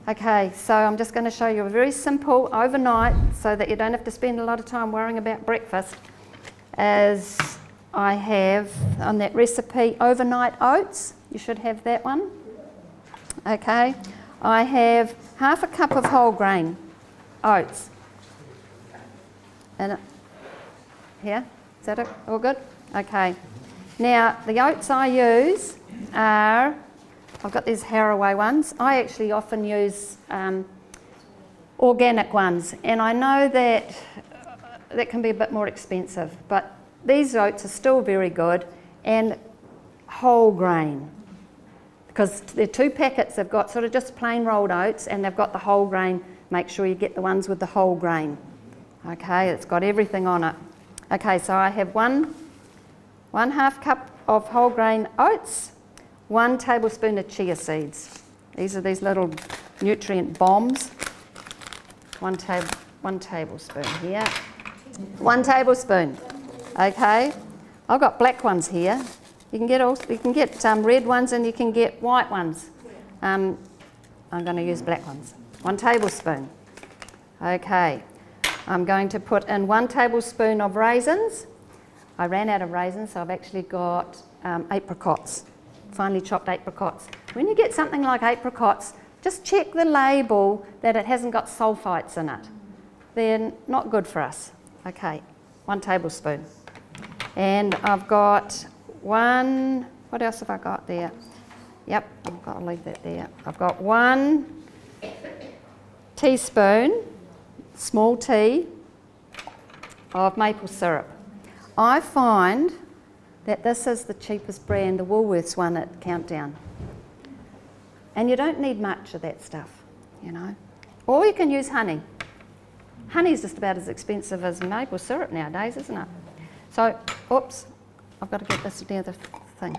Okay, so I'm just going to show you a very simple overnight so that you don't have to spend a lot of time worrying about breakfast. As I have on that recipe, overnight oats. You should have that one. Okay, I have half a cup of whole grain oats. And here, is that it? All good? Okay. Now, the oats I use are, I've got these Haraway ones. I actually often use organic ones, and I know that that can be a bit more expensive, but these oats are still very good, and whole grain, because they're 2 packets. They've got sort of just plain rolled oats, and they've got the whole grain. Make sure you get the ones with the whole grain. Okay, it's got everything on it. Okay, so I have one half cup of whole grain oats, 1 tablespoon of chia seeds. These are these little nutrient bombs. 1 tablespoon here. 1 tablespoon. Okay, I've got black ones here. You can get red ones, and you can get white ones. I'm going to use black ones. 1 tablespoon. Okay, I'm going to put in 1 tablespoon of raisins. I ran out of raisins, so I've actually got apricots, finely chopped apricots. When you get something like apricots, just check the label that it hasn't got sulfites in it. They're not good for us. Okay, 1 tablespoon. And I've got what else have I got there? Yep, I've got to leave that there. I've got 1 teaspoon, small tea, of maple syrup. I find that this is the cheapest brand, the Woolworths one at Countdown. And you don't need much of that stuff, you know. Or you can use honey. Honey's just about as expensive as maple syrup nowadays, isn't it? So, oops, I've got to get this near the thing.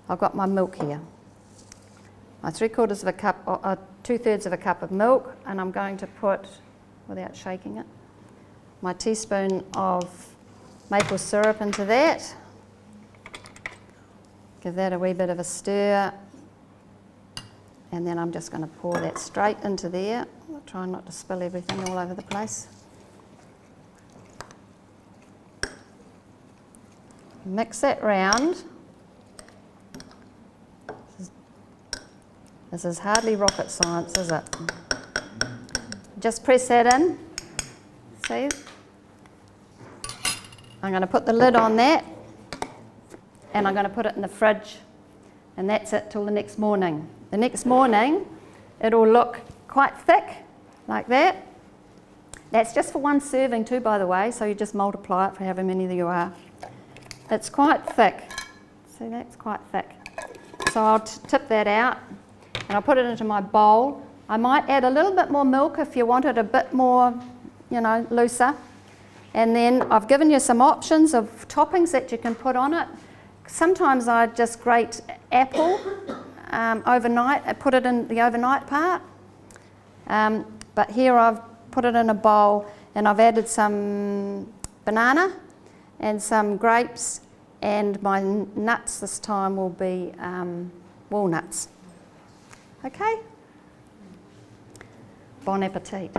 I've got my milk here. My 3/4 of a cup, or 2/3 of a cup of milk, and I'm going to put, without shaking it, my teaspoon of maple syrup into that. Give that a wee bit of a stir, and then I'm just going to pour that straight into there. I'll try not to spill everything all over the place. Mix that round. This is hardly rocket science, is it? Just press that in. See? I'm going to put the lid on that, and I'm going to put it in the fridge, and that's it till the next morning. The next morning, it'll look quite thick, like that. That's just for 1 serving too, by the way, so you just multiply it for however many there you are. It's quite thick. See, that's quite thick. So I'll tip that out, and I'll put it into my bowl. I might add a little bit more milk if you want it a bit more, you know, looser. And then I've given you some options of toppings that you can put on it. Sometimes I just grate apple overnight. I put it in the overnight part. But here I've put it in a bowl, and I've added some banana and some grapes, and my nuts this time will be walnuts. Okay? Bon appetit.